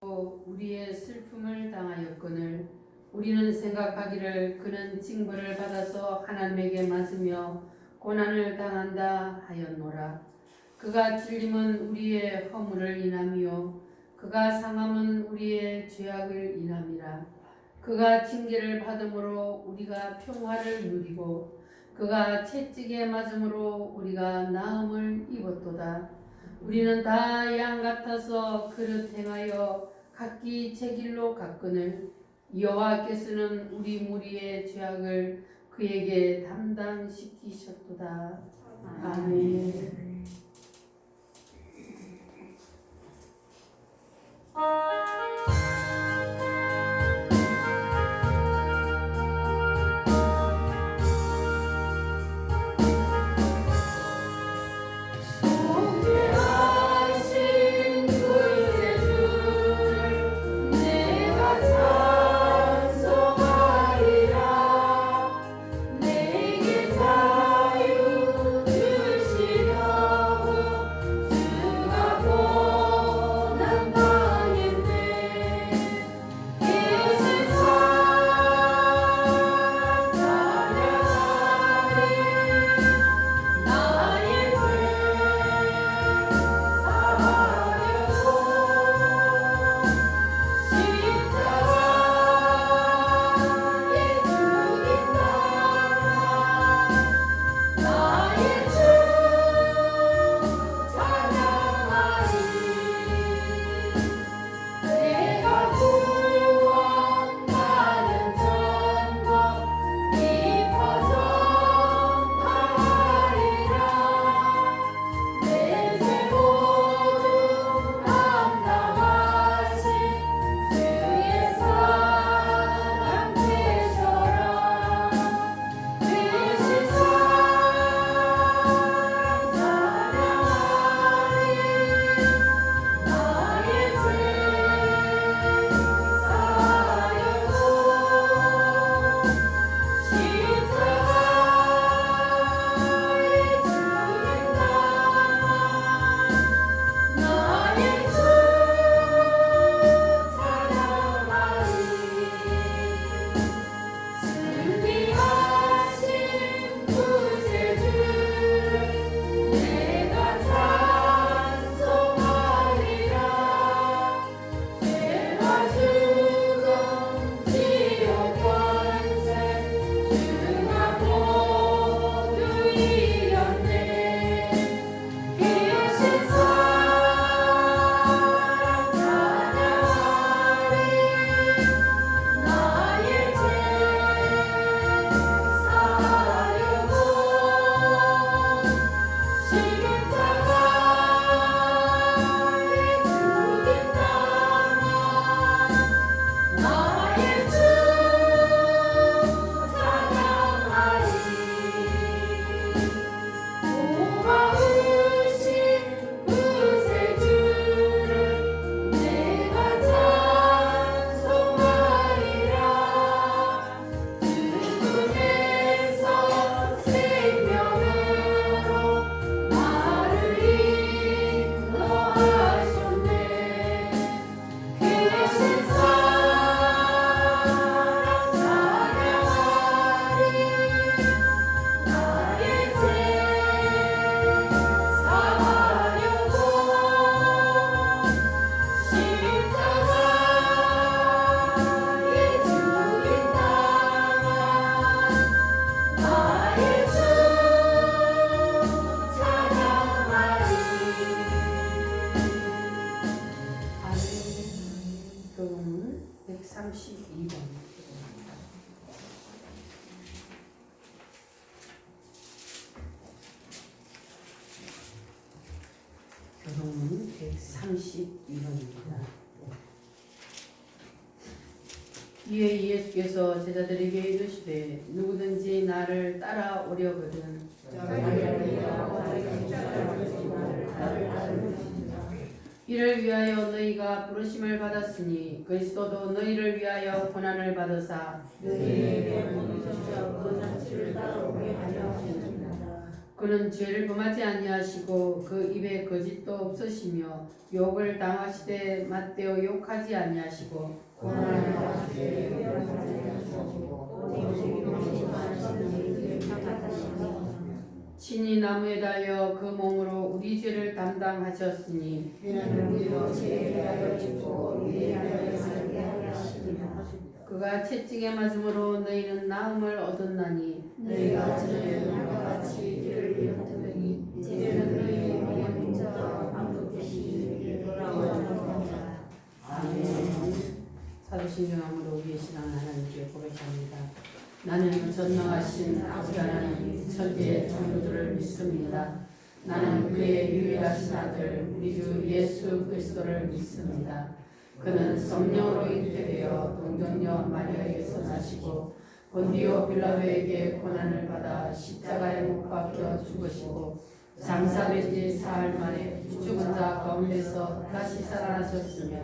우리의 슬픔을 당하였거늘 우리는 생각하기를 그는 징벌을 받아서 하나님에게 맞으며 고난을 당한다 하였노라. 그가 찔림은 우리의 허물을 인함이요 그가 상함은 우리의 죄악을 인함이라. 그가 징계를 받음으로 우리가 평화를 누리고 그가 채찍에 맞음으로 우리가 나음을 입었도다. 우리는 다 양 같아서 그릇 행하여 각기 제 길로 갔거늘 여호와께서는 우리 무리의 죄악을 그에게 담당시키셨도다. 아멘. 교문 132번. 교문 132번입니다. 이에 예수께서 제자들에게 이르시되 누구든지 나를 따라오려거든 이를 위하여 너희가 부르심을 받았으니 그리스도도 너희를 위하여 고난을 받으사 그는 죄를 범하지 아니하시고 그 입에 거짓도 없으시며 욕을 당하시되 맞대어 욕하지 아니하시고 고난을 받으시되 위협하지 아니하시고 오직 용서만 하시는 이를 택하시니 친히 나무에 달려 그 몸으로 우리 죄를 담당하셨으니 이는 우리로 죄에 대하여 죽고 우리에 대하여 살게 하려 하시니라. 그가 채찍에 맞음으로 너희는 나음을 얻었나니 너희가 전에 나와 같이 이를 잃었더니 이제는 너희의 영의 문자와 반복되시 이에 돌아오느니라. 아멘. 사도신경함으로 우리의 신앙 하나님께 고백합니다. 나는 전능하신 아버지 하나님 천지의 창조주를 믿습니다. 나는 그의 유일하신 아들 우리 주 예수 그리스도를 믿습니다. 그는 성령으로 잉태되어 동정녀 마리아에게서 나시고 본디오 빌라도에게 고난을 받아 십자가에 못 박혀 죽으시고 장사된 지 사흘 만에 죽은 자 가운데서 다시 살아나셨으며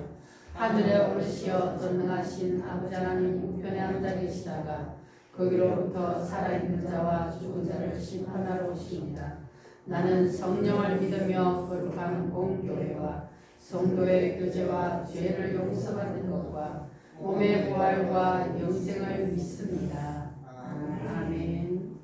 하늘에 오르시어 전능하신 아버지 하나님 우편에 앉아 계시다가 거기로부터 살아있는 자와 죽은 자를 심판하러 오십니다. 나는 성령을 믿으며 거룩한 공교회와 성도의 교제와 죄를 용서받는 것과 몸의 부활과 영생을 믿습니다. 아멘.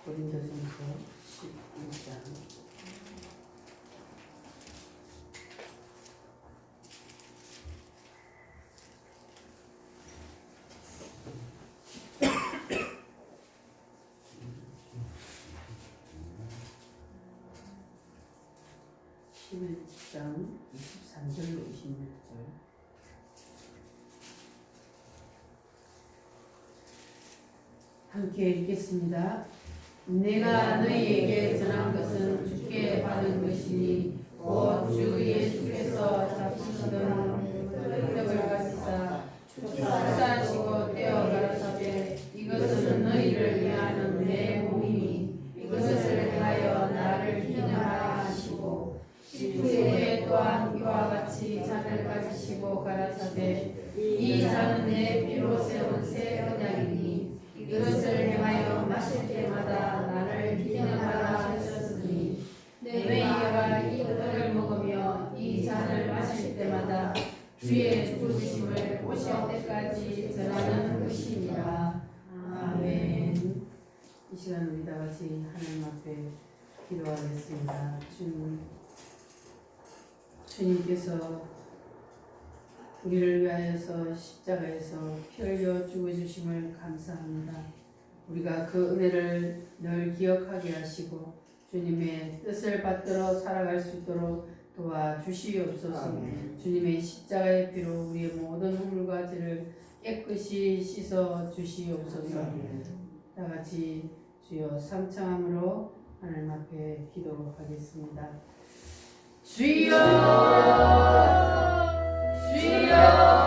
고린도전서 11장 11장 23절로 26절. 함께 읽겠습니다. 내가 너희에게 전한 것은 주께 받은 것이니 곧 주 예수께서 잡히시던 떡을 가지사 축사하시고 떼어 가라사대 이것은 너희를 위하는 내 몸이니 이것을 행하여 나를 기념하라 하시고 후에 또한 이와 같이 잔을 가지시고 가라사대 이 잔은 내 피로 세운 새 언약이니 이것을 행하여 마실 때마다 나를 기념하라 하셨으니 너희가 이 떡을 먹으며 이 잔을 마실 때마다 주의 죽으심을 오실 때까지 전하는 것이니라. 아멘. 이 시간 우리 다 같이 하나님 앞에 기도하겠습니다. 주님께서 우리를 위하여서 십자가에서 피 흘려 죽어주심을 감사합니다. 우리가 그 은혜를 늘 기억하게 하시고 주님의 뜻을 받들어 살아갈 수 있도록 도와주시옵소서. 주님의 십자가의 피로 우리의 모든 허물과 죄를 깨끗이 씻어 주시옵소서. 다 같이 주여 삼창함으로 하나님 앞에 기도하겠습니다. 주여 주여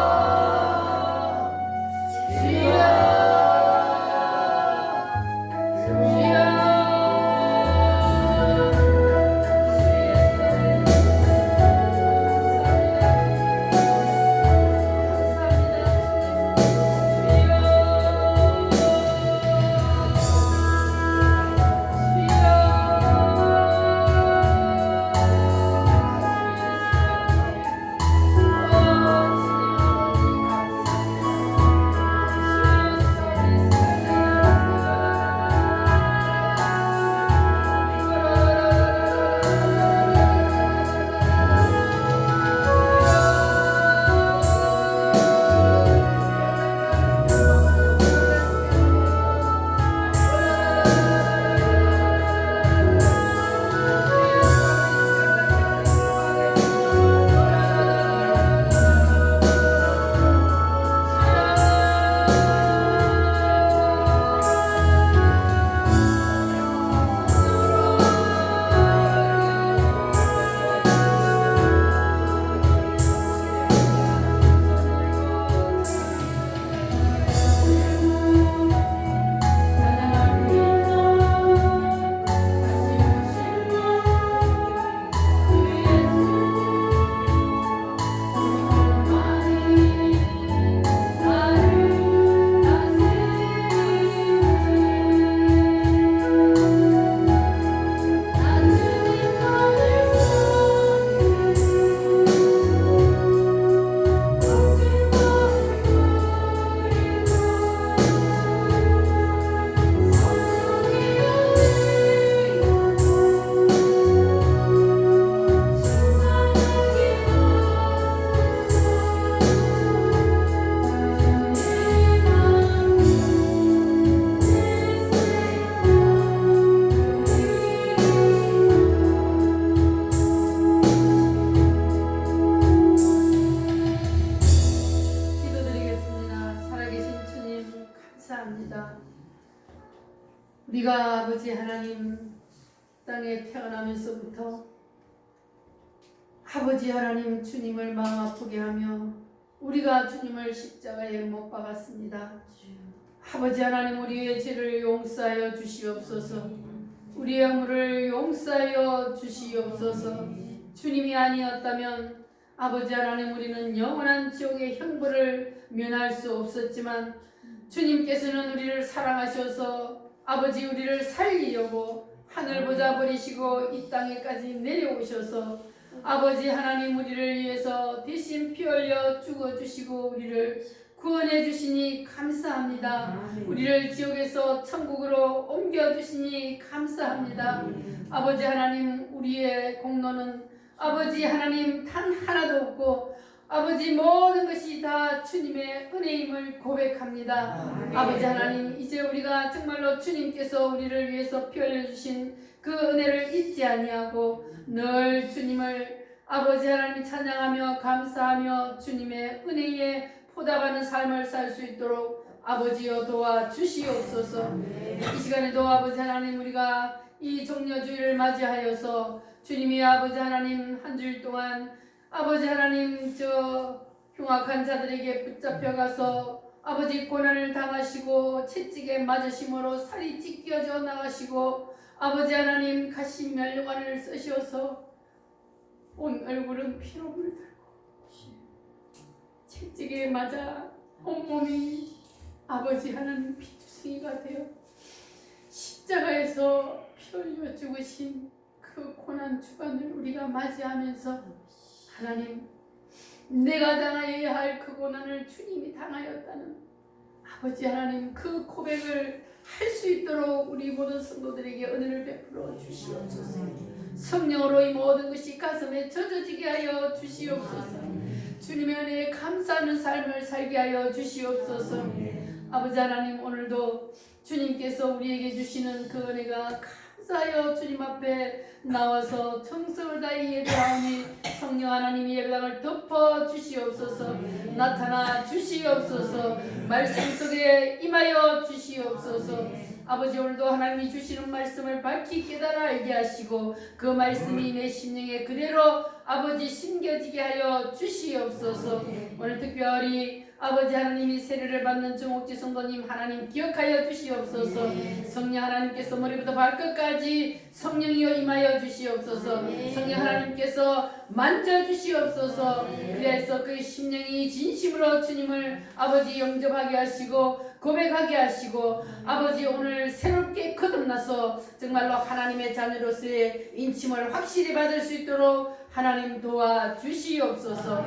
우리가 아버지 하나님 땅에 태어나면서부터 아버지 하나님 주님을 마음 아프게 하며 우리가 주님을 십자가에 못 박았습니다. 아버지 하나님 우리의 죄를 용서하여 주시옵소서. 우리의 허물을 용서하여 주시옵소서. 주님이 아니었다면 아버지 하나님 우리는 영원한 지옥의 형벌을 면할 수 없었지만 주님께서는 우리를 사랑하셔서 아버지 우리를 살리려고 하늘 보자 버리시고 이 땅에까지 내려오셔서 아버지 하나님 우리를 위해서 대신 피 흘려 죽어주시고 우리를 구원해 주시니 감사합니다. 우리를 지옥에서 천국으로 옮겨주시니 감사합니다. 아버지 하나님, 우리의 공로는 아버지 하나님 단 하나도 없고 아버지 모든 것이 다 주님의 은혜임을 고백합니다. 아버지 하나님, 이제 우리가 정말로 주님께서 우리를 위해서 피 흘려주신 그 은혜를 잊지 아니하고 늘 주님을 아버지 하나님 찬양하며 감사하며 주님의 은혜에 보답하는 삶을 살 수 있도록 아버지여 도와주시옵소서. 이 시간에도 아버지 하나님, 우리가 이 종려주일을 맞이하여서 주님이 아버지 하나님 한 주일 동안 아버지 하나님 저 흉악한 자들에게 붙잡혀가서 아버지 고난을 당하시고 채찍에 맞으심으로 살이 찢겨져 나가시고 아버지 하나님 가시 멸류관을 쓰셔서 온 얼굴은 피로 물들고 채찍에 맞아 온몸이 아버지 하나님 피투성이가 되어 십자가에서 피 흘려 죽으신 그 고난 주간을 우리가 맞이하면서 하나님, 내가 당하여야 할 그 고난을 주님이 당하였다는 아버지 하나님 그 고백을 할 수 있도록 우리 모든 성도들에게 은혜를 베풀어 주시옵소서. 성령으로 이 모든 것이 가슴에 젖어지게 하여 주시옵소서. 주님의 은혜에 감사하는 삶을 살게 하여 주시옵소서. 아버지 하나님, 오늘도 주님께서 우리에게 주시는 그 은혜가 감사하여 주님 앞에 나와서 정성을 다해 예배하오니 성령 하나님이 예배당을 덮어 주시옵소서. 나타나 주시옵소서. 말씀 속에 임하여 주시옵소서. 아버지, 오늘도 하나님이 주시는 말씀을 밝히 깨달아 알게 하시고 그 말씀이 내 심령에 그대로 아버지 심겨지게 하여 주시옵소서. 오늘 특별히 아버지 하나님이 세례를 받는 정옥지 성도님 하나님 기억하여 주시옵소서. 성령 하나님께서 머리부터 발끝까지 성령이여 임하여 주시옵소서. 성령 하나님께서 만져주시옵소서. 그래서 그 심령이 진심으로 주님을 아버지 영접하게 하시고 고백하게 하시고 아버지 오늘 새롭게 거듭나서 정말로 하나님의 자녀로서의 인침을 확실히 받을 수 있도록 하나님 도와주시옵소서.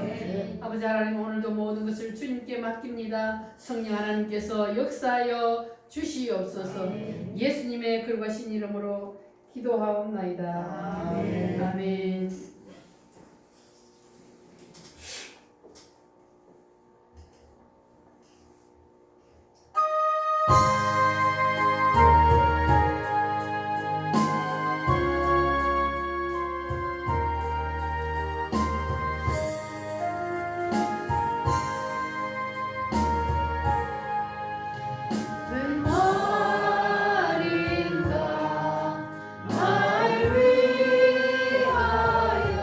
아버지 하나님, 오늘도 모든 것을 주님께 맡깁니다. 성령 하나님께서 역사하여 주시옵소서. 예수님의 거룩하신 이름으로 기도하옵나이다. 아멘. 날 위하여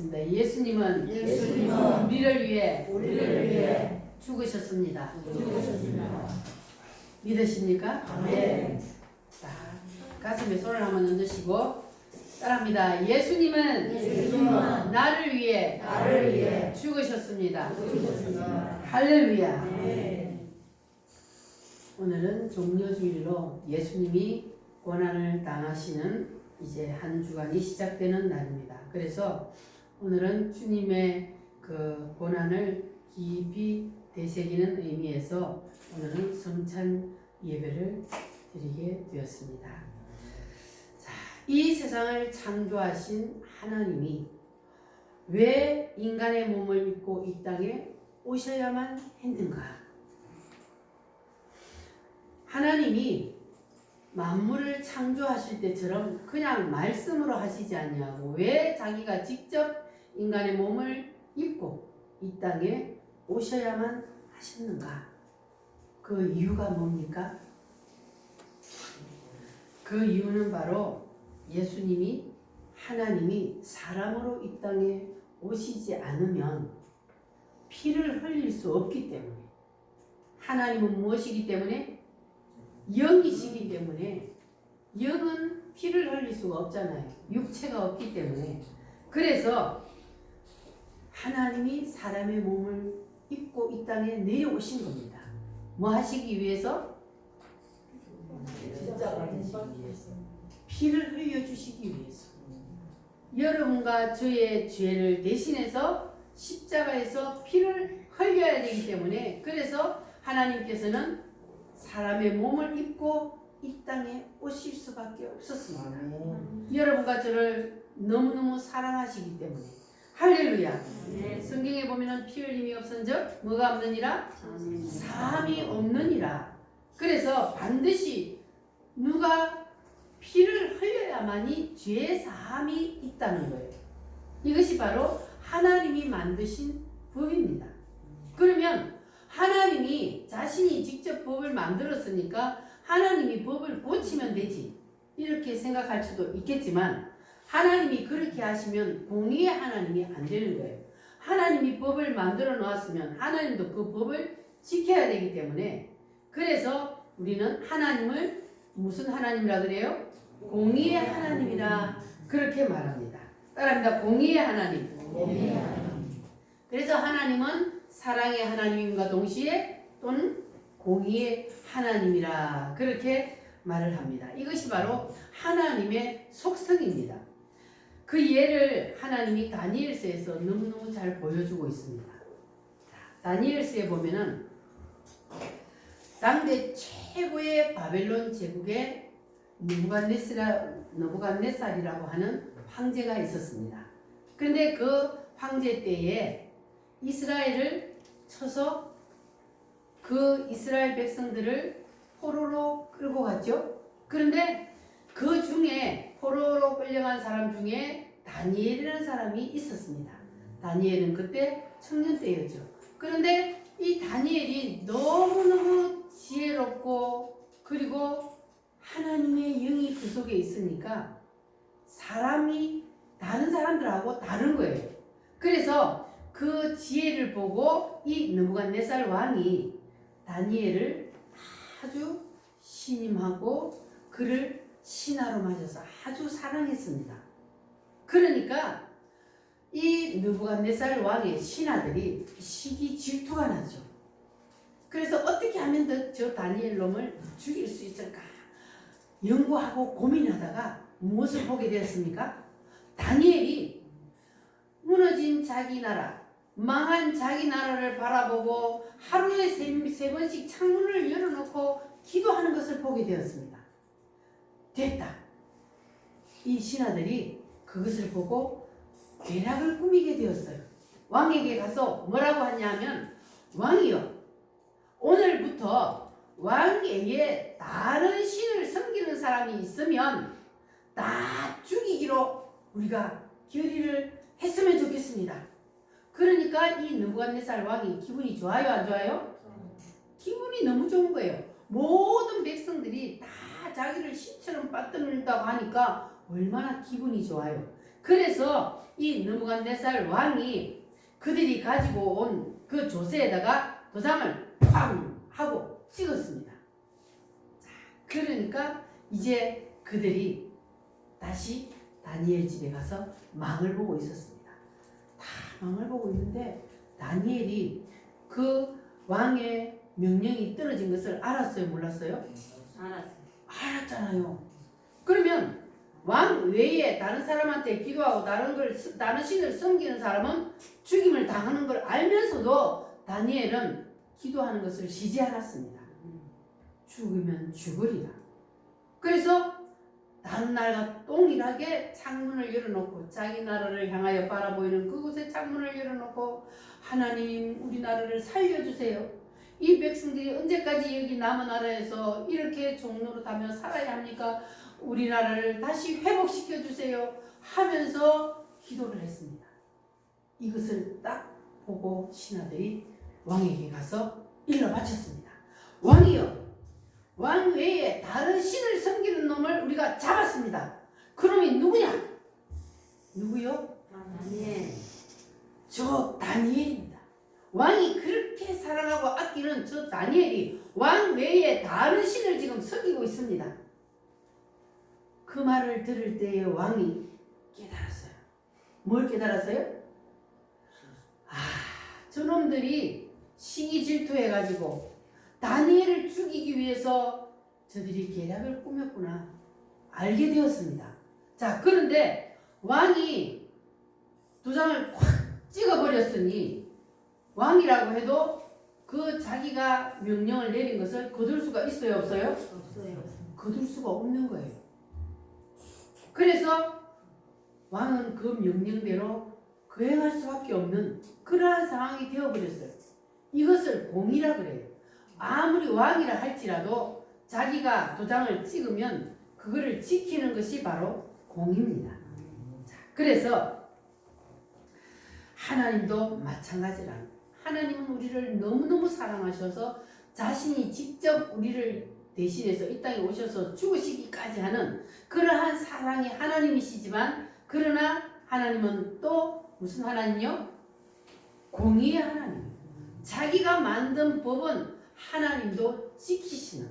하겠습니다. 예수님은 우리를 위해 죽으셨습니다. 믿으십니까? 아멘. 자, 가슴에 손을 한번 얹으시고 따라합니다. 예수님은 나를 위해 죽으셨습니다. 할렐루야. 오늘은 종려주일로 예수님이 고난을 당하시는 이제 한 주간이 시작되는 날입니다. 그래서 오늘은 주님의 그 고난을 깊이 되새기는 의미에서 오늘은 성찬 예배를 드리게 되었습니다. 자, 이 세상을 창조하신 하나님이 왜 인간의 몸을 입고 이 땅에 오셔야만 했는가? 하나님이 만물을 창조하실 때처럼 그냥 말씀으로 하시지 아니하고 왜 자기가 직접 인간의 몸을 입고 이 땅에 오셔야만 하셨는가? 그 이유가 뭡니까? 그 이유는 바로 예수님이 하나님이 사람으로 이 땅에 오시지 않으면 피를 흘릴 수 없기 때문에, 하나님은 무엇이기 때문에? 영이시기 때문에, 영은 피를 흘릴 수가 없잖아요. 육체가 없기 때문에. 그래서 하나님이 사람의 몸을 입고 이 땅에 내려오신 겁니다. 뭐 하시기 위해서? 피를 흘려주시기 위해서. 여러분과 저의 죄를 대신해서 십자가에서 피를 흘려야 되기 때문에, 그래서 하나님께서는 사람의 몸을 입고 이 땅에 오실 수밖에 없었습니다. 여러분과 저를 너무너무 사랑하시기 때문에. 할렐루야. 성경에 보면은 피 흘림이 없은즉 뭐가 없느니라? 사함이 없느니라. 그래서 반드시 누가 피를 흘려야만이 죄 사함이 있다는 거예요. 이것이 바로 하나님이 만드신 법입니다. 그러면 하나님이 자신이 직접 법을 만들었으니까 하나님이 법을 고치면 되지, 이렇게 생각할 수도 있겠지만, 하나님이 그렇게 하시면 공의의 하나님이 안 되는 거예요. 하나님이 법을 만들어 놓았으면 하나님도 그 법을 지켜야 되기 때문에, 그래서 우리는 하나님을 무슨 하나님이라 그래요? 공의의 하나님이라 그렇게 말합니다. 따라합니다. 공의의 하나님. 그래서 하나님은 사랑의 하나님과 동시에 또는 공의의 하나님이라 그렇게 말을 합니다. 이것이 바로 하나님의 속성입니다. 그 예를 하나님이 다니엘서에서 너무너무 잘 보여주고 있습니다. 다니엘서에 보면은 당대 최고의 바벨론 제국의 느부갓네살이라고 하는 황제가 있었습니다. 그런데 그 황제 때에 이스라엘을 쳐서 그 이스라엘 백성들을 포로로 끌고 갔죠. 그런데 그 중에 포로로 끌려간 사람 중에 다니엘이라는 사람이 있었습니다. 다니엘은 그때 청년 때였죠. 그런데 이 다니엘이 너무너무 지혜롭고 그리고 하나님의 영이 그 속에 있으니까 사람이 다른 사람들하고 다른 거예요. 그래서 그 지혜를 보고 이 느부갓네살 왕이 다니엘을 아주 신임하고 그를 신하로 맞아서 아주 사랑했습니다. 그러니까 이 느부갓네살 왕의 신하들이 시기 질투가 나죠. 그래서 어떻게 하면 저 다니엘 놈을 죽일 수 있을까 연구하고 고민하다가 무엇을 보게 되었습니까? 다니엘이 무너진 자기 나라, 망한 자기 나라를 바라보고 하루에 세 번씩 창문을 열어놓고 기도하는 것을 보게 되었습니다. 됐다. 이 신하들이 그것을 보고 계략을 꾸미게 되었어요. 왕에게 가서 뭐라고 하냐면, 왕이여, 오늘부터 왕에게 다른 신을 섬기는 사람이 있으면 다 죽이기로 우리가 결의를 했으면 좋겠습니다. 그러니까 이 느부갓네살 왕이 기분이 좋아요, 안 좋아요? 기분이 너무 좋은 거예요. 모든 백성들이 다 자기를 신처럼 받들는다고 하니까 얼마나 기분이 좋아요. 그래서 이 느부갓네살 왕이 그들이 가지고 온 그 조세에다가 도장을 쾅 하고 찍었습니다. 그러니까 이제 그들이 다시 다니엘 집에 가서 망을 보고 있었습니다. 다 망을 보고 있는데 다니엘이 그 왕의 명령이 떨어진 것을 알았어요, 몰랐어요? 알았어요. 알았잖아요. 그러면 왕 외에 다른 사람한테 기도하고 다른 신을 섬기는 사람은 죽임을 당하는 걸 알면서도 다니엘은 기도하는 것을 쉬지 않았습니다. 죽으면 죽으리라. 그래서 다른 날과 동일하게 창문을 열어놓고 자기 나라를 향하여 바라보이는 그곳에 창문을 열어놓고 하나님 우리 나라를 살려주세요. 이 백성들이 언제까지 여기 남은 나라에서 이렇게 종노릇하며 살아야 합니까? 우리나라를 다시 회복시켜 주세요 하면서 기도를 했습니다. 이것을 딱 보고 신하들이 왕에게 가서 일러 바쳤습니다. 왕이여, 왕 외에 다른 신을 섬기는 놈을 우리가 잡았습니다. 그놈이 누구냐? 누구요? 다니엘. 저 다니엘입니다. 왕이 그렇게 사랑하고 아끼는 저 다니엘이 왕 외에 다른 신을 지금 섬기고 있습니다. 그 말을 들을 때에 왕이 깨달았어요. 뭘 깨달았어요? 저놈들이 시기 질투해가지고 다니엘을 죽이기 위해서 저들이 계략을 꾸몄구나 알게 되었습니다. 자, 그런데 왕이 도장을 콱 찍어버렸으니 왕이라고 해도 그 자기가 명령을 내린 것을 거둘 수가 있어요, 없어요? 없어요. 거둘 수가 없는 거예요. 그래서 왕은 그 명령대로 거행할 수밖에 없는 그러한 상황이 되어버렸어요. 이것을 공이라 그래요. 아무리 왕이라 할지라도 자기가 도장을 찍으면 그거를 지키는 것이 바로 공입니다. 자, 그래서 하나님도 마찬가지라. 하나님은 우리를 너무너무 사랑하셔서 자신이 직접 우리를 대신해서 이 땅에 오셔서 죽으시기까지 하는 그러한 사랑의 하나님이시지만, 그러나 하나님은 또 무슨 하나님이요? 공의의 하나님. 자기가 만든 법은 하나님도 지키시는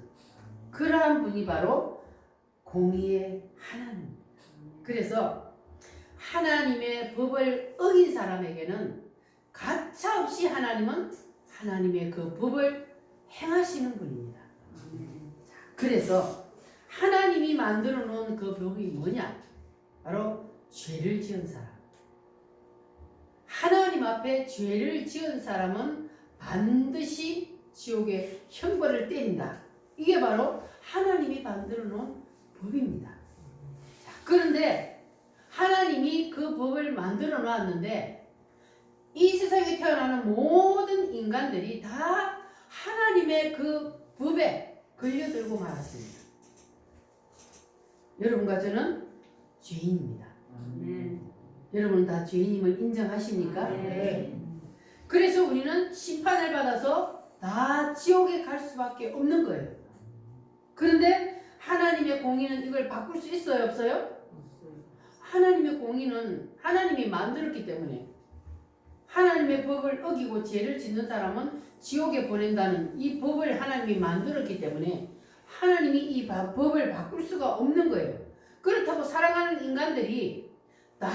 그러한 분이 바로 공의의 하나님. 그래서 하나님의 법을 어긴 사람에게는 가차없이 하나님은 하나님의 그 법을 행하시는 분입니다. 그래서 하나님이 만들어 놓은 그 법이 뭐냐? 바로 죄를 지은 사람. 하나님 앞에 죄를 지은 사람은 반드시 지옥의 형벌을 때린다. 이게 바로 하나님이 만들어 놓은 법입니다. 자, 그런데 하나님이 그 법을 만들어 놨는데 이 세상에 태어나는 모든 인간들이 다 하나님의 그 법에 걸려들고 말았습니다. 여러분과 저는 죄인입니다. 여러분 다 죄인임을 인정하십니까? 네. 그래서 우리는 심판을 받아서 다 지옥에 갈 수밖에 없는 거예요. 그런데 하나님의 공의는 이걸 바꿀 수 있어요, 없어요? 하나님의 공의는 하나님이 만들었기 때문에, 하나님의 법을 어기고 죄를 짓는 사람은 지옥에 보낸다는 이 법을 하나님이 만들었기 때문에 하나님이 이 법을 바꿀 수가 없는 거예요. 그렇다고 사랑하는 인간들이 다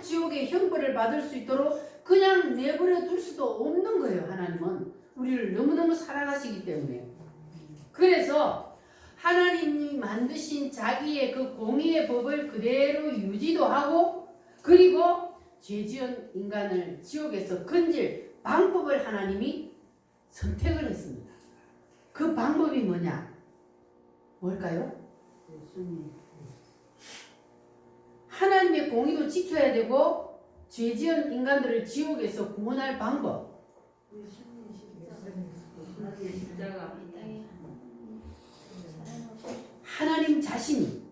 지옥의 형벌을 받을 수 있도록 그냥 내버려 둘 수도 없는 거예요. 하나님은 우리를 너무너무 사랑하시기 때문에. 그래서 하나님이 만드신 자기의 그 공의의 법을 그대로 유지도 하고, 그리고 죄지은 인간을 지옥에서 건질 방법을 하나님이 선택을 했습니다. 그 방법이 뭐냐? 뭘까요? 하나님의 공의도 지켜야 되고 죄지은 인간들을 지옥에서 구원할 방법. 하나님 자신이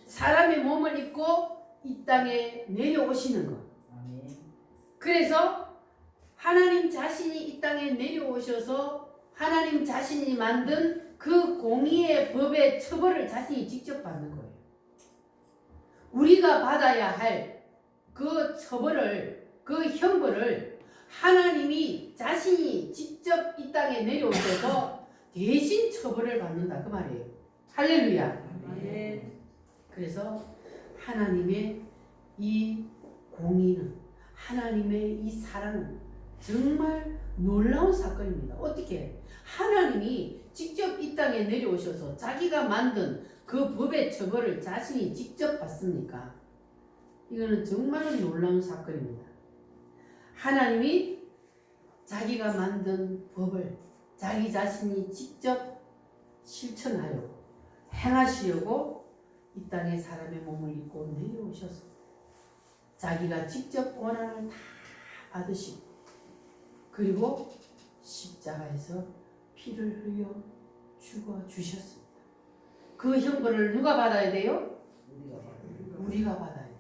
사람의 몸을 입고 이 땅에 내려오시는 것. 그래서 하나님 자신이 이 땅에 내려오셔서 하나님 자신이 만든 그 공의의 법의 처벌을 자신이 직접 받는 거예요. 우리가 받아야 할 그 처벌을, 그 형벌을 하나님이 자신이 직접 이 땅에 내려오셔서 대신 처벌을 받는다 그 말이에요. 할렐루야. 그래서 하나님의 이 공의는, 하나님의 이 사랑은 정말 놀라운 사건입니다. 어떻게? 하나님이 직접 이 땅에 내려오셔서 자기가 만든 그 법의 처벌을 자신이 직접 받습니까? 이거는 정말 놀라운 사건입니다. 하나님이 자기가 만든 법을 자기 자신이 직접 실천하여 행하시려고 이 땅에 사람의 몸을 입고 내려오셔서 자기가 직접 고난을 다 받으시고 그리고 십자가에서 피를 흘려 죽어 주셨습니다. 그 형벌을 누가 받아야 돼요? 우리가 받아야 돼요.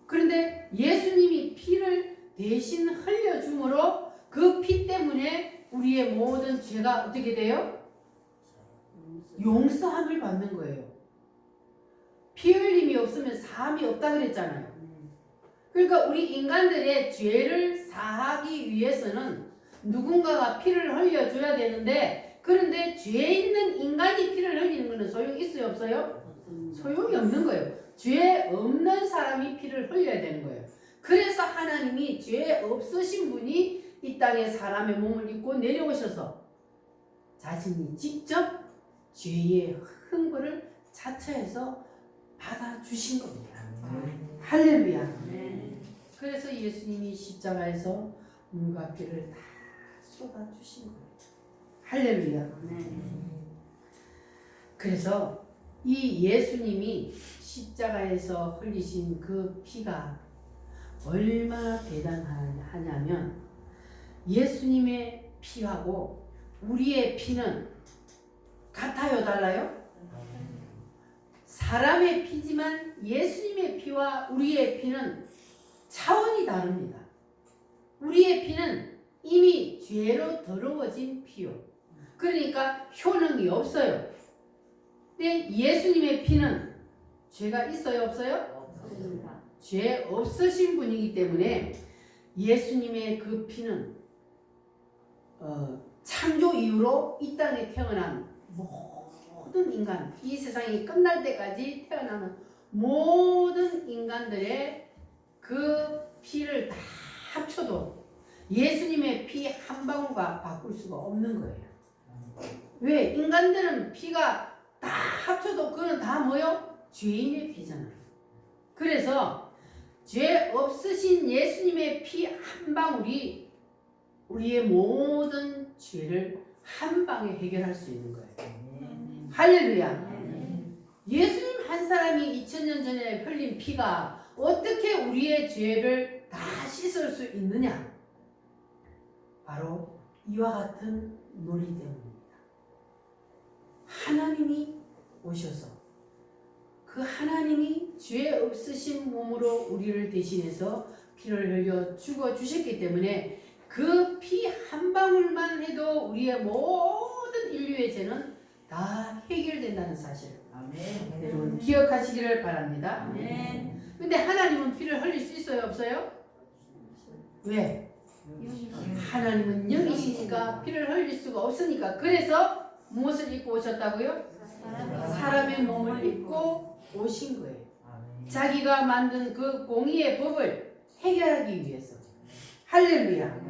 그런데 예수님이 피를 대신 흘려줌으로 그 피 때문에 우리의 모든 죄가 어떻게 돼요? 용서함을 받는 거예요. 피 흘림이 없으면 사함이 없다 그랬잖아요. 그러니까 우리 인간들의 죄를 사하기 위해서는 누군가가 피를 흘려줘야 되는데, 그런데 죄 있는 인간이 피를 흘리는 것은 소용이 있어요 없어요? 소용이 없는 거예요. 죄 없는 사람이 피를 흘려야 되는 거예요. 그래서 하나님이 죄 없으신 분이 이 땅에 사람의 몸을 입고 내려오셔서 자신이 직접 죄의 형벌을 자처해서 받아주신 겁니다. 할렐루야. 그래서 예수님이 십자가에서 물과 피를 다 쏟아주신 거예요. 할렐루야. 그래서 이 예수님이 십자가에서 흘리신 그 피가 얼마나 대단하냐면, 예수님의 피하고 우리의 피는 같아요 달라요? 사람의 피지만 예수님의 피와 우리의 피는 차원이 다릅니다. 우리의 피는 이미 죄로 더러워진 피요. 그러니까 효능이 없어요. 근데 예수님의 피는 죄가 있어요 없어요? 없습니다. 죄 없으신 분이기 때문에 예수님의 그 피는 창조 이후로 이 땅에 태어난 모든 인간, 이 세상이 끝날 때까지 태어나는 모든 인간들의 그 피를 다 합쳐도 예수님의 피 한 방울과 바꿀 수가 없는 거예요. 왜? 인간들은 피가 다 합쳐도 그건 다 뭐요? 죄인의 피잖아요. 그래서 죄 없으신 예수님의 피 한 방울이 우리의 모든 죄를 한 방에 해결할 수 있는 거예요. 할렐루야. 예수님 한 사람이 2000년 전에 흘린 피가 어떻게 우리의 죄를 다 씻을 수 있느냐? 바로 이와 같은 논리 때문입니다. 하나님이 오셔서 그 하나님이 죄 없으신 몸으로 우리를 대신해서 피를 흘려 죽어 주셨기 때문에 그 피 한 방울만 해도 우리의 모든 인류의 죄는 다 해결된다는 사실. 여러분 기억하시기를 바랍니다. 근데 하나님은 피를 흘릴 수 있어요 없어요? 왜? 하나님은 영이시니까 피를 흘릴 수가 없으니까. 그래서 무엇을 입고 오셨다고요? 사람의 몸을 입고 오신 거예요. 자기가 만든 그 공의의 법을 해결하기 위해서. 할렐루야.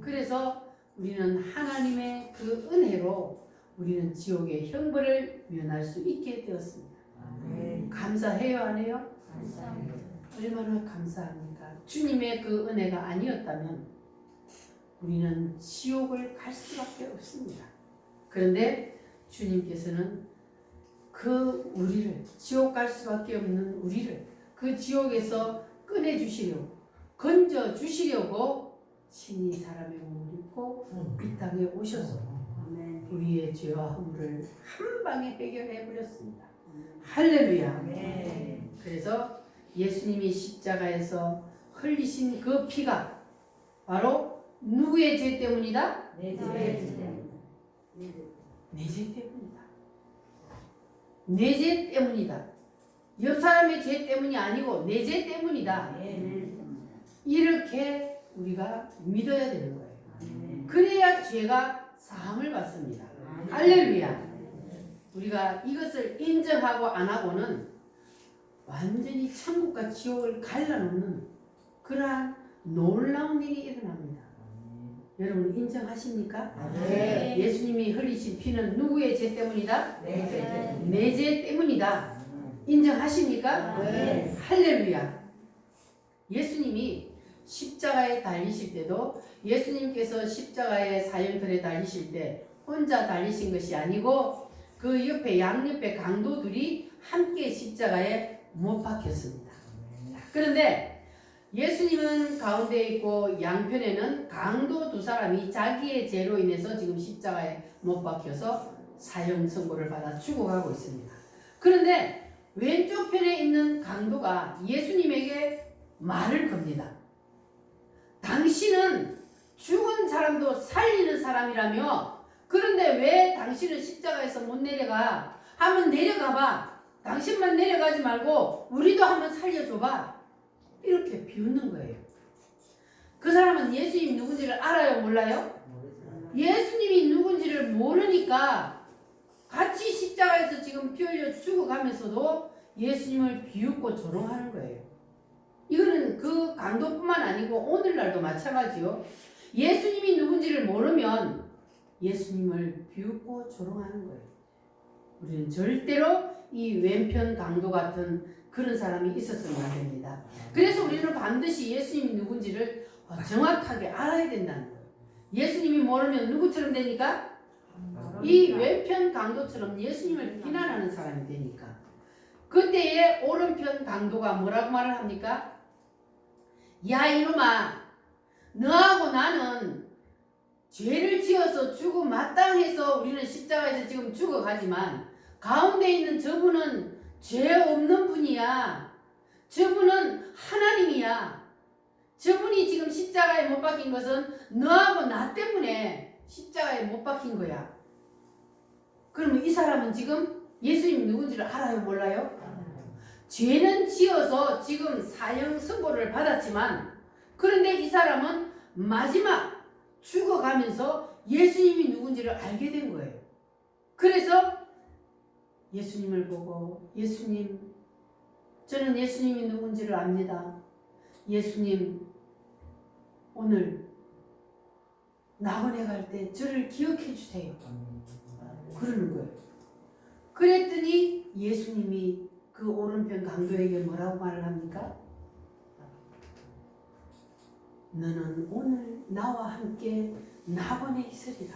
그래서 우리는 하나님의 그 은혜로 우리는 지옥의 형벌을 면할 수 있게 되었습니다. 감사해요 안 해요? 얼마나 감사합니까? 주님의 그 은혜가 아니었다면 우리는 지옥을 갈 수밖에 없습니다. 그런데 주님께서는 그 우리를, 지옥 갈 수밖에 없는 우리를 그 지옥에서 꺼내주시려고, 건져주시려고 친히 사람의 몸을 입고 이 땅에 오셔서 우리의 죄와 허물을 한 방에 해결해 버렸습니다. 할렐루야. 그래서 예수님이 십자가에서 흘리신 그 피가 바로 누구의 죄 때문이다? 내 죄 때문이다. 내 죄 때문이다. 옆 사람의 죄 때문이 아니고 내 죄 때문이다. 이렇게 우리가 믿어야 되는 거예요. 그래야 죄가 사함을 받습니다. 할렐루야. 우리가 이것을 인정하고 안 하고는 완전히 천국과 지옥을 갈라놓는 그러한 놀라운 일이 일어납니다. 여러분 인정하십니까? 네. 예수님이 흘리신 피는 누구의 죄 때문이다? 네. 내 죄 때문이다. 인정하십니까? 네. 할렐루야. 예수님이 십자가에 달리실 때도 예수님께서 십자가의 사형틀에 달리실 때 혼자 달리신 것이 아니고 그 옆에 양옆에 강도들이 함께 십자가에 못 박혔습니다. 그런데 예수님은 가운데 있고 양편에는 강도 두 사람이 자기의 죄로 인해서 지금 십자가에 못 박혀서 사형 선고를 받아 죽어가고 있습니다. 그런데 왼쪽 편에 있는 강도가 예수님에게 말을 겁니다. 당신은 죽은 사람도 살리는 사람이라며 그런데 왜 당신은 십자가에서 못 내려가? 한번 내려가봐. 당신만 내려가지 말고 우리도 한번 살려줘봐. 이렇게 비웃는 거예요. 그 사람은 예수님이 누군지를 알아요? 몰라요? 예수님이 누군지를 모르니까 같이 십자가에서 지금 피 흘려 죽어가면서도 예수님을 비웃고 조롱하는 거예요. 이거는 그 강도뿐만 아니고 오늘날도 마찬가지요. 예수님이 누군지를 모르면 예수님을 비웃고 조롱하는 거예요. 우리는 절대로 이 왼편 강도 같은 그런 사람이 있었으면 안 됩니다. 그래서 우리는 반드시 예수님이 누군지를 정확하게 알아야 된다는 거예요. 예수님이 모르면 누구처럼 되니까? 이 왼편 강도처럼 예수님을 비난하는 사람이 되니까. 그때의 오른편 강도가 뭐라고 말을 합니까? 야 이놈아, 너하고 나는 죄를 지어서 죽어 마땅해서 우리는 십자가에서 지금 죽어가지만 가운데 있는 저분은 죄 없는 분이야. 저분은 하나님이야. 저분이 지금 십자가에 못 박힌 것은 너하고 나 때문에 십자가에 못 박힌 거야. 그러면 이 사람은 지금 예수님이 누군지를 알아요? 몰라요? 죄는 지어서 지금 사형 선고를 받았지만 그런데 이 사람은 마지막 죽어가면서 예수님이 누군지를 알게 된 거예요. 그래서 예수님을 보고 예수님, 저는 예수님이 누군지를 압니다. 예수님, 오늘 낙원에 갈 때 저를 기억해 주세요. 그러는 거예요. 그랬더니 예수님이 그 오른편 강도에게 뭐라고 말을 합니까? 너는 오늘 나와 함께 낙원에 있으리라.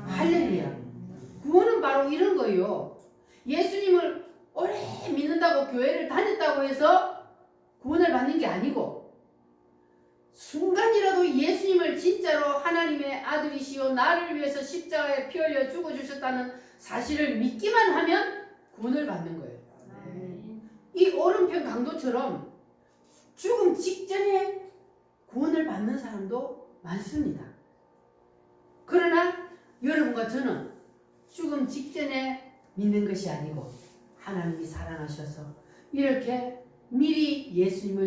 할렐루야. 구원은 바로 이런 거예요. 예수님을 오래 믿는다고 교회를 다녔다고 해서 구원을 받는 게 아니고 순간이라도 예수님을 진짜로 하나님의 아들이시오 나를 위해서 십자가에 피 흘려 죽어주셨다는 사실을 믿기만 하면 구원을 받는 거예요. 이 오른편 강도처럼 죽음 직전에 구원을 받는 사람도 많습니다. 그러나 여러분과 저는 죽음 직전에 믿는 것이 아니고 하나님이 사랑하셔서 이렇게 미리 예수님을